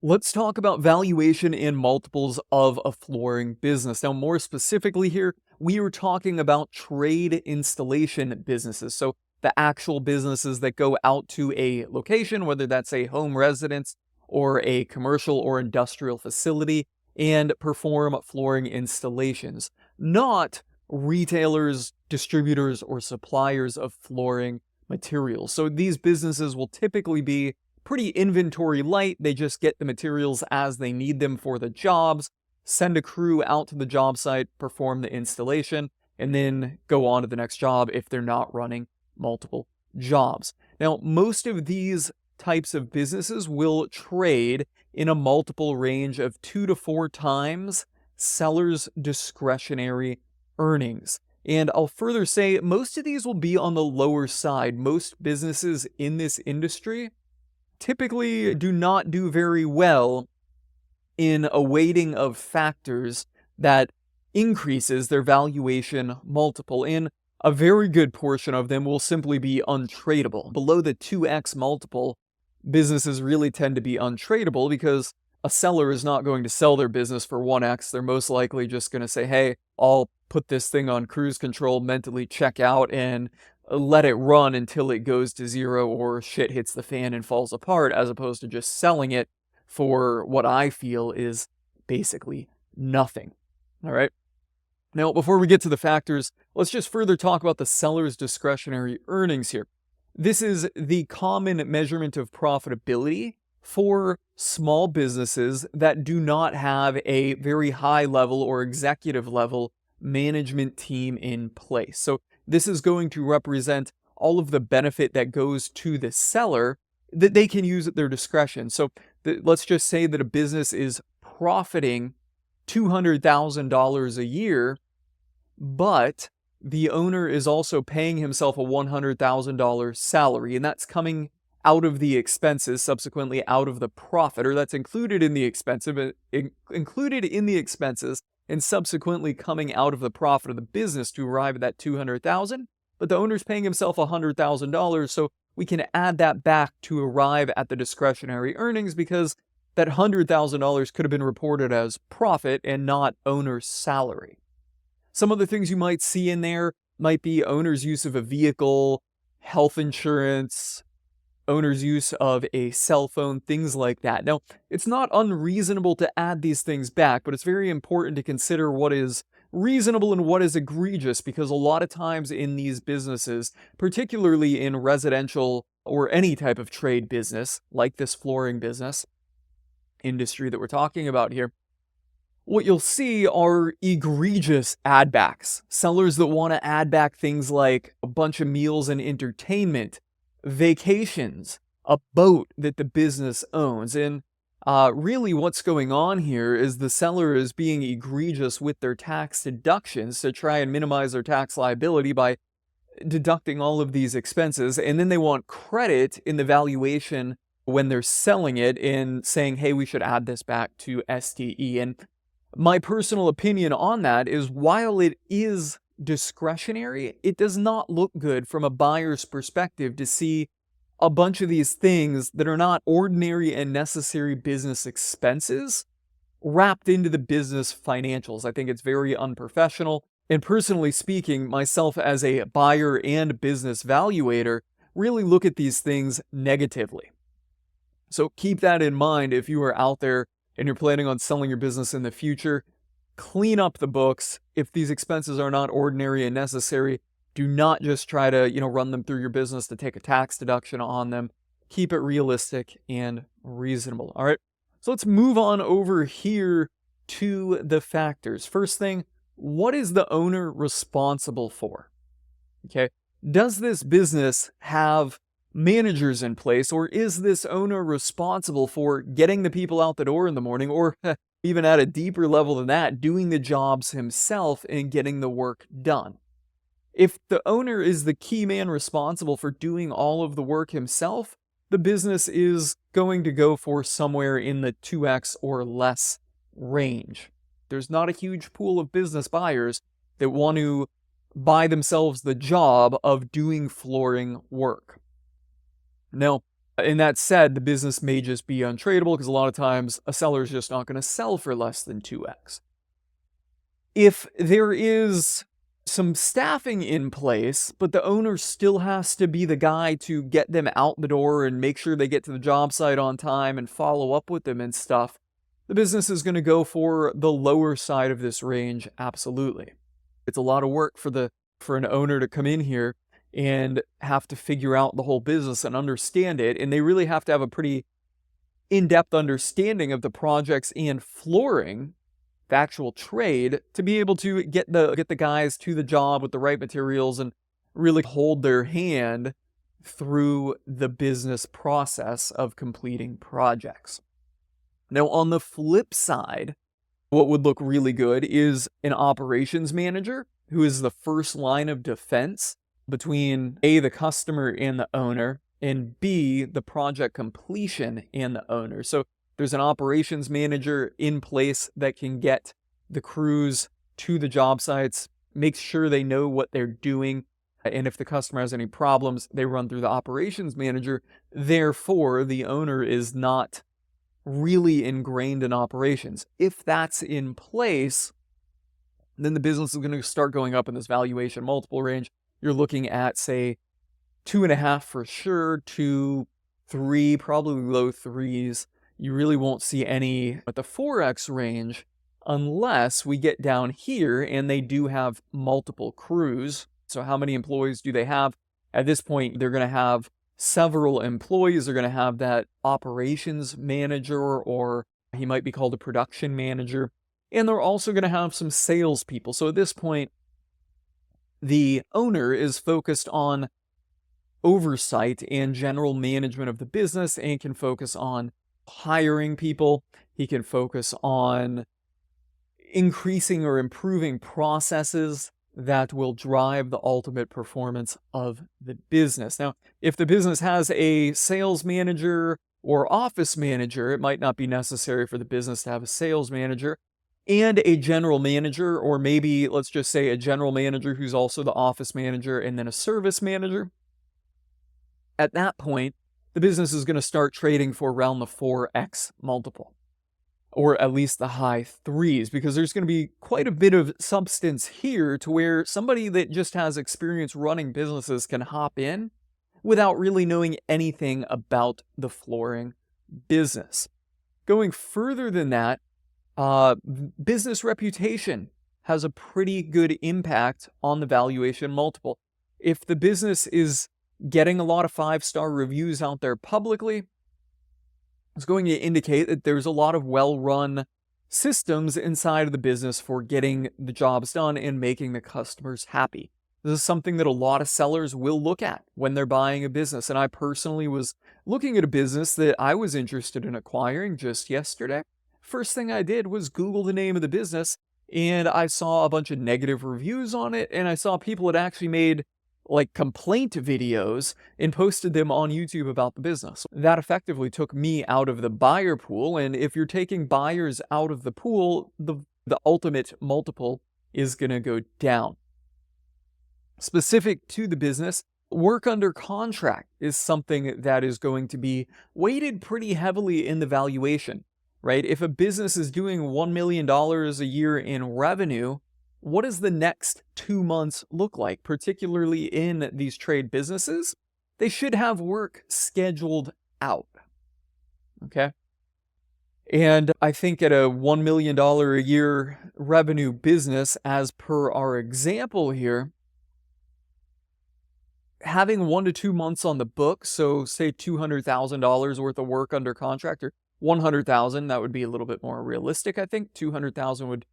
Let's talk about valuation and multiples of a flooring business. Now, more specifically here, we are talking about trade installation businesses. So the actual businesses that go out to a location, whether that's a home residence or a commercial or industrial facility, and perform flooring installations, not retailers, distributors, or suppliers of flooring materials. So these businesses will typically be pretty inventory light. They just get the materials as they need them for the jobs, send a crew out to the job site, perform the installation, and then go on to the next job if they're not running multiple jobs. Now, most of these types of businesses will trade in a multiple range of 2 to 4 times sellers' discretionary earnings. And I'll further say most of these will be on the lower side. Most businesses in this industry typically do not do very well in a weighting of factors that increases their valuation multiple. And a very good portion of them will simply be untradeable. Below the 2x multiple, businesses really tend to be untradeable because a seller is not going to sell their business for 1x. They're most likely just going to say, hey, I'll put this thing on cruise control, mentally check out, and let it run until it goes to zero or shit hits the fan and falls apart, as opposed to just selling it for what I feel is basically nothing. All right. Now, before we get to the factors, let's just further talk about the seller's discretionary earnings here. This is the common measurement of profitability for small businesses that do not have a very high level or executive level management team in place. So this is going to represent all of the benefit that goes to the seller that they can use at their discretion. So let's just say that a business is profiting $200,000 a year, but the owner is also paying himself a $100,000 salary, and that's coming out of the expenses, subsequently out of the profit, or that's included in the expenses, and subsequently coming out of the profit of the business to arrive at that $200,000. But the owner's paying himself $100,000, so we can add that back to arrive at the discretionary earnings, because that $100,000 could have been reported as profit and not owner's salary. Some other things you might see in there might be owner's use of a vehicle, health insurance, owner's use of a cell phone, things like that. Now, it's not unreasonable to add these things back, but it's very important to consider what is reasonable and what is egregious, because a lot of times in these businesses, particularly in residential or any type of trade business, like this flooring business industry that we're talking about here, what you'll see are egregious add backs. Sellers that want to add back things like a bunch of meals and entertainment, vacations, a boat that the business owns. And really what's going on here is the seller is being egregious with their tax deductions to try and minimize their tax liability by deducting all of these expenses. And then they want credit in the valuation when they're selling it and saying, hey, we should add this back to SDE. And my personal opinion on that is, while it is discretionary, it does not look good from a buyer's perspective to see a bunch of these things that are not ordinary and necessary business expenses wrapped into the business financials. I think it's very unprofessional. And personally speaking, myself as a buyer and business valuator really look at these things negatively. So keep that in mind if you are out there and you're planning on selling your business in the future. Clean up the books. If these expenses are not ordinary and necessary, do not just try to, run them through your business to take a tax deduction on them. Keep it realistic and reasonable. All right. So let's move on over here to the factors. First thing, what is the owner responsible for? Okay. Does this business have managers in place, or is this owner responsible for getting the people out the door in the morning, or even at a deeper level than that, doing the jobs himself and getting the work done? If the owner is the key man responsible for doing all of the work himself, the business is going to go for somewhere in the 2x or less range. There's not a huge pool of business buyers that want to buy themselves the job of doing flooring work. Now, And that said, the business may just be untradeable because a lot of times a seller is just not going to sell for less than 2x. If there is some staffing in place, but the owner still has to be the guy to get them out the door and make sure they get to the job site on time and follow up with them and stuff, the business is going to go for the lower side of this range, absolutely. It's a lot of work for an owner to come in here and have to figure out the whole business and understand it, and they really have to have a pretty in-depth understanding of the projects and flooring, the actual trade, to be able to get the guys to the job with the right materials and really hold their hand through the business process of completing projects. Now, on the flip side, what would look really good is an operations manager who is the first line of defense between A, the customer and the owner, and B, the project completion and the owner. So there's an operations manager in place that can get the crews to the job sites, make sure they know what they're doing, and if the customer has any problems, they run through the operations manager. Therefore, the owner is not really ingrained in operations. If that's in place, then the business is going to start going up in this valuation multiple range. You're looking at, say, 2.5 for sure, to 3, probably low 3s. You really won't see any at the 4x range unless we get down here and they do have multiple crews. So how many employees do they have? At this point, they're going to have several employees. They're going to have that operations manager, or he might be called a production manager. And they're also going to have some salespeople. So at this point, the owner is focused on oversight and general management of the business and can focus on hiring people. He can focus on increasing or improving processes that will drive the ultimate performance of the business. Now, if the business has a sales manager or office manager, it might not be necessary for the business to have a sales manager and a general manager, or maybe let's just say a general manager who's also the office manager and then a service manager. At that point, the business is going to start trading for around the 4x multiple, or at least the high 3s, because there's going to be quite a bit of substance here to where somebody that just has experience running businesses can hop in without really knowing anything about the flooring business. Going further than that, business reputation has a pretty good impact on the valuation multiple. If the business is getting a lot of 5-star reviews out there publicly, it's going to indicate that there's a lot of well-run systems inside of the business for getting the jobs done and making the customers happy. This is something that a lot of sellers will look at when they're buying a business. And I personally was looking at a business that I was interested in acquiring just yesterday. First thing I did was Google the name of the business, and I saw a bunch of negative reviews on it, and I saw people had actually made like complaint videos and posted them on YouTube about the business. That effectively took me out of the buyer pool, and if you're taking buyers out of the pool, the ultimate multiple is going to go down. Specific to the business, work under contract is something that is going to be weighted pretty heavily in the valuation, right? If a business is doing $1 million a year in revenue, what does the next 2 months look like, particularly in these trade businesses? They should have work scheduled out, okay? And I think at a $1 million a year revenue business, as per our example here, having 1 to 2 months on the book, so say $200,000 worth of work under contract, or 100,000, that would be a little bit more realistic, I think. 200,000 would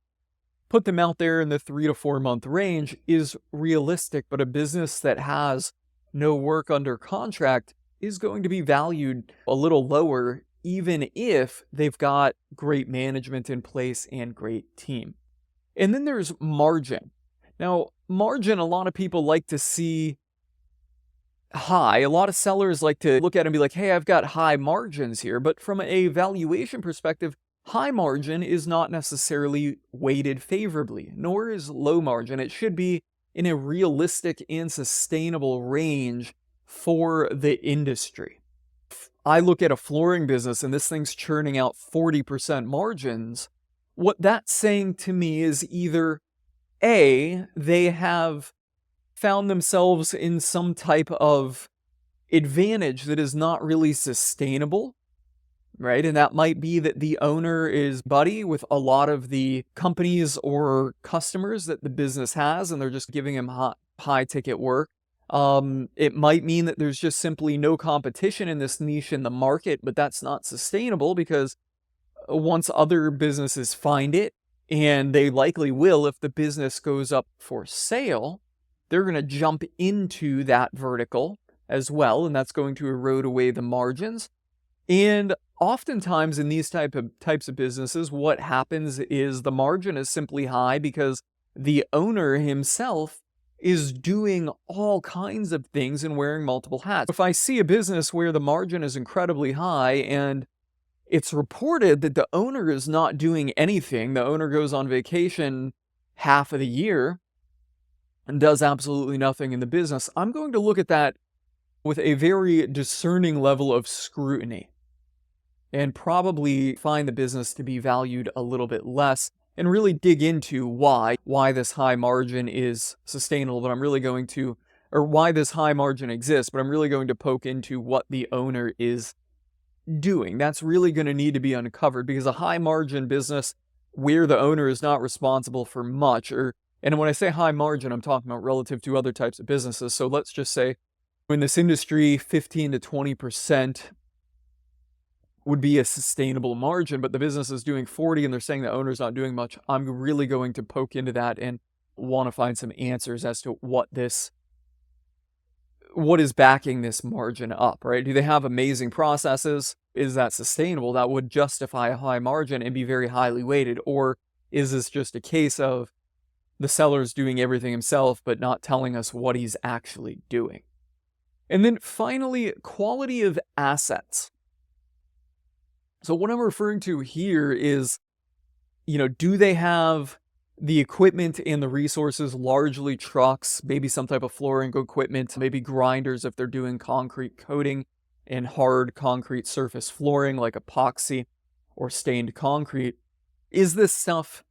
put them out there in the 3 to 4 month range is realistic, but a business that has no work under contract is going to be valued a little lower, even if they've got great management in place and great team. And then there's margin. Now, margin, a lot of people like to see high. A lot of sellers like to look at it and be like, hey, I've got high margins here. But from a valuation perspective, high margin is not necessarily weighted favorably, nor is low margin. It should be in a realistic and sustainable range for the industry. I look at a flooring business and this thing's churning out 40% margins, what that's saying to me is either A, they have found themselves in some type of advantage that is not really sustainable, right? And that might be that the owner is buddy with a lot of the companies or customers that the business has, and they're just giving him high ticket work. It might mean that there's just simply no competition in this niche in the market, but that's not sustainable because once other businesses find it, and they likely will if the business goes up for sale, they're going to jump into that vertical as well, and that's going to erode away the margins. And oftentimes in these types of businesses, what happens is the margin is simply high because the owner himself is doing all kinds of things and wearing multiple hats. If I see a business where the margin is incredibly high and it's reported that the owner is not doing anything, the owner goes on vacation half of the year and does absolutely nothing in the business, I'm going to look at that with a very discerning level of scrutiny and probably find the business to be valued a little bit less and really dig into why this high margin is sustainable, but I'm really going to, or why this high margin exists, but I'm really going to poke into what the owner is doing. That's really going to need to be uncovered because a high margin business where the owner is not responsible for much, and when I say high margin, I'm talking about relative to other types of businesses. So let's just say in this industry, 15 to 20% would be a sustainable margin, but the business is doing 40 and they're saying the owner's not doing much. I'm really going to poke into that and want to find some answers as to what is backing this margin up, right? Do they have amazing processes? Is that sustainable? That would justify a high margin and be very highly weighted. Or is this just a case of the seller's doing everything himself, but not telling us what he's actually doing? And then finally, quality of assets. So what I'm referring to here is, do they have the equipment and the resources, largely trucks, maybe some type of flooring equipment, maybe grinders if they're doing concrete coating and hard concrete surface flooring like epoxy or stained concrete. Is this stuff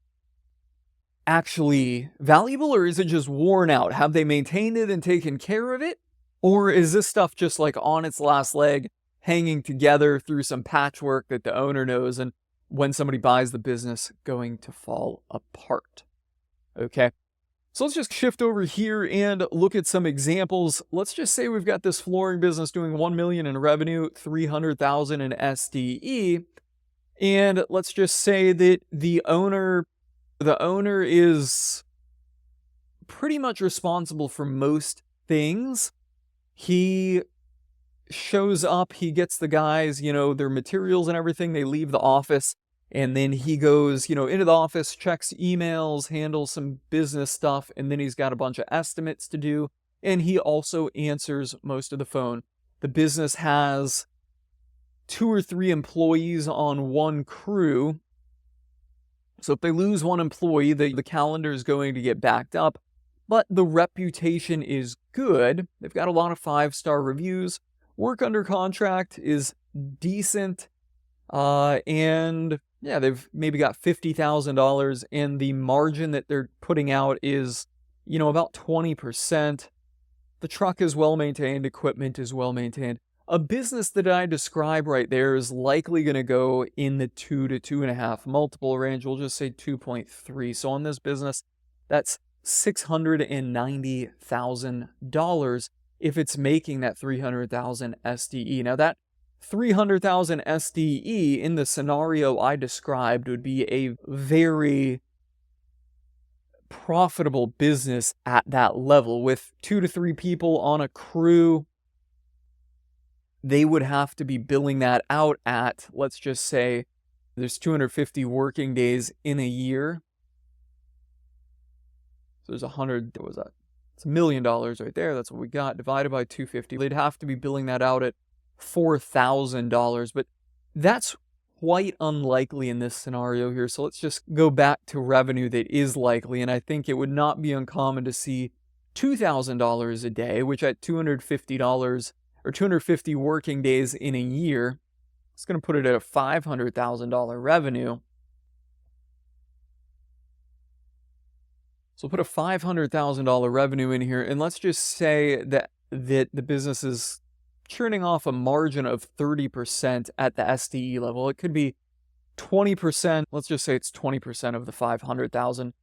actually valuable or is it just worn out? Have they maintained it and taken care of it? Or is this stuff just like on its last leg, hanging together through some patchwork that the owner knows, and when somebody buys the business, going to fall apart? Okay, so let's just shift over here and look at some examples. Let's just say we've got this flooring business doing $1 million in revenue, $300,000 in SDE, and let's just say that the owner is pretty much responsible for most things. He shows up, he gets the guys, their materials and everything, they leave the office, and then he goes, into the office, checks emails, handles some business stuff, and then he's got a bunch of estimates to do, and he also answers most of the phone. The business has 2 or 3 employees on one crew, so if they lose one employee, the calendar is going to get backed up, but the reputation is good. They've got a lot of 5-star reviews. Work under contract is decent, and yeah, they've maybe got $50,000, and the margin that they're putting out is, about 20%. The truck is well maintained, equipment is well maintained. A business that I describe right there is likely going to go in the 2 to 2.5 multiple range. We'll just say 2.3. So on this business, that's $690,000 if it's making that 300,000 SDE. Now that 300,000 SDE in the scenario I described would be a very profitable business at that level. With 2 to 3 people on a crew, they would have to be billing that out at, let's just say, there's 250 working days in a year. So there's 100, what was that? It's $1 million right there. That's what we got, divided by 250. They'd have to be billing that out at $4,000, but that's quite unlikely in this scenario here. So let's just go back to revenue that is likely, and I think it would not be uncommon to see $2,000 a day, which at $250 or 250 working days in a year. It's going to put it at a $500,000 revenue. So put a $500,000 revenue in here, and let's just say that the business is churning off a margin of 30% at the SDE level. It could be 20%. Let's just say it's 20% of the 500,000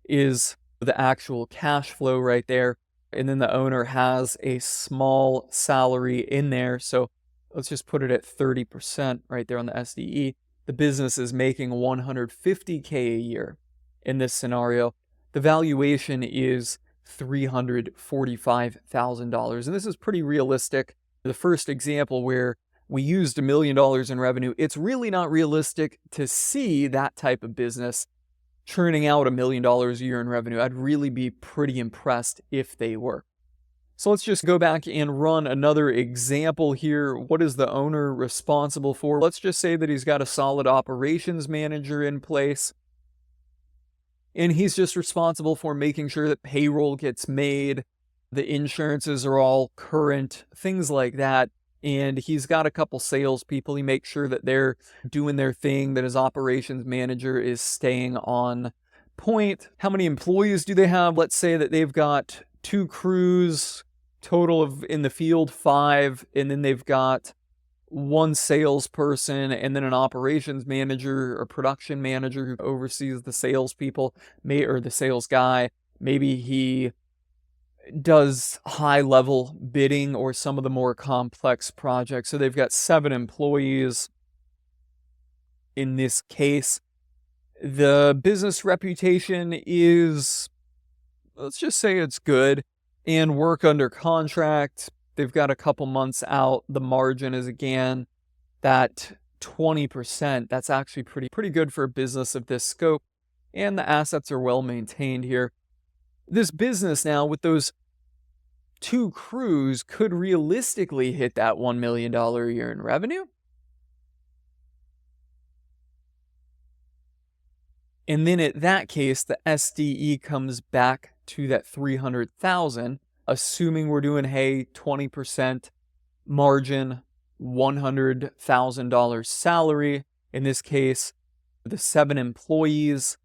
is the actual cash flow right there. And then the owner has a small salary in there. So let's just put it at 30% right there on the SDE. The business is making $150K a year in this scenario. The valuation is $345,000. And this is pretty realistic. The first example where we used $1 million in revenue, it's really not realistic to see that type of business churning out $1 million a year in revenue. I'd really be pretty impressed if they were. So let's just go back and run another example here. What is the owner responsible for? Let's just say that he's got a solid operations manager in place, and he's just responsible for making sure that payroll gets made, the insurances are all current, things like that. And he's got a couple salespeople. He makes sure that they're doing their thing, that his operations manager is staying on point. How many employees do they have? Let's say that they've got 2 crews, total of in the field 5, and then they've got 1 salesperson and then an operations manager or production manager who oversees the salespeople, or the sales guy. Maybe he does high-level bidding or some of the more complex projects. So they've got 7 employees in this case. The business reputation is, let's just say it's good, and work under contract. They've got a couple months out. The margin is, again, that 20%. That's actually pretty good for a business of this scope, and the assets are well maintained here. This business now with those 2 crews could realistically hit that $1 million a year in revenue. And then at that case, the SDE comes back to that 300,000, assuming we're doing, hey, 20% margin, $100,000 salary. In this case, the 7 employees,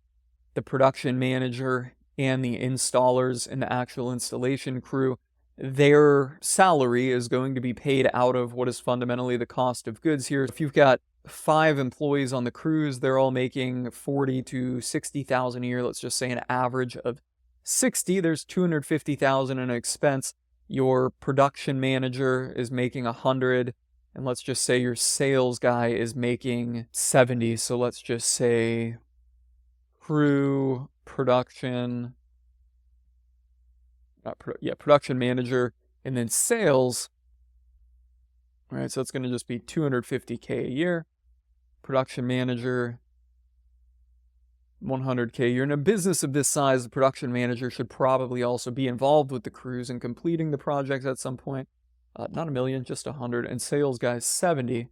the production manager, and the installers and the actual installation crew, their salary is going to be paid out of what is fundamentally the cost of goods here. If you've got 5 employees on the crews, they're all making $40,000 to $60,000 a year. Let's just say an average of 60. There's $250,000 in expense. Your production manager is making 100, and let's just say your sales guy is making 70. So let's just say crew, production, production manager, and then sales. All right, so it's going to just be $250K a year. Production manager, $100K a year. In a business of this size, the production manager should probably also be involved with the crews and completing the projects at some point. Not $1 million, just 100. And sales guys, 70.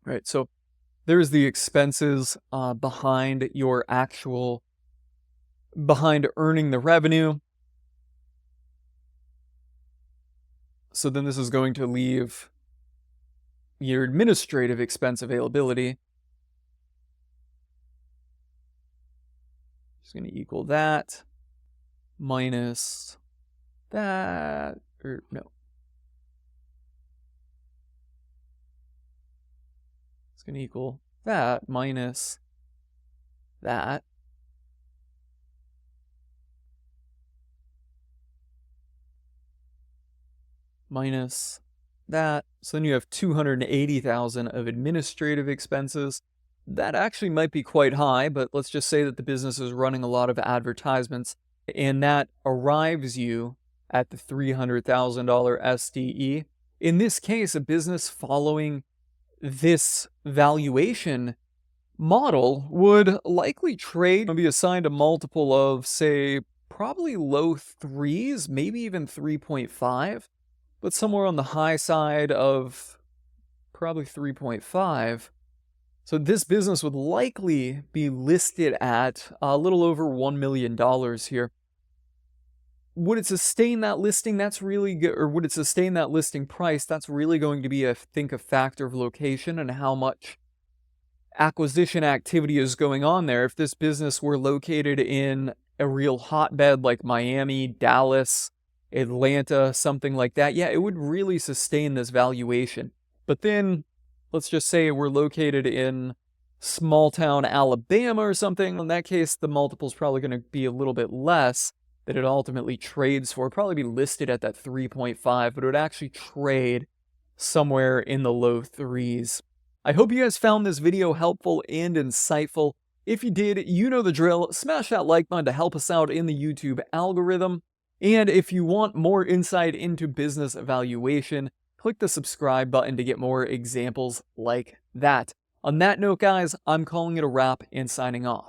Right, so there's the expenses behind earning the revenue. So then this is going to leave your administrative expense availability. It's going to equal that minus that, or no. It's going to equal that minus that. Minus that. So then you have $280,000 of administrative expenses. That actually might be quite high, but let's just say that the business is running a lot of advertisements, and that arrives you at the $300,000 SDE. In this case, a business following this valuation model would likely trade and be assigned a multiple of, say, probably low 3s, maybe even 3.5, but somewhere on the high side of probably 3.5. So this business would likely be listed at a little over $1 million here. Would it sustain that listing? That's really good. Or would it sustain that listing price? That's really going to be, I think, a factor of location and how much acquisition activity is going on there. If this business were located in a real hotbed like Miami, Dallas, Atlanta, something like that, yeah, it would really sustain this valuation. But then, let's just say we're located in small town Alabama or something. In that case, the multiple is probably going to be a little bit less that it ultimately trades for. It'd probably be listed at that 3.5, but it would actually trade somewhere in the low threes. I hope you guys found this video helpful and insightful. If you did, you know the drill. Smash that like button to help us out in the YouTube algorithm. And if you want more insight into business valuation, click the subscribe button to get more examples like that. On that note, guys, I'm calling it a wrap and signing off.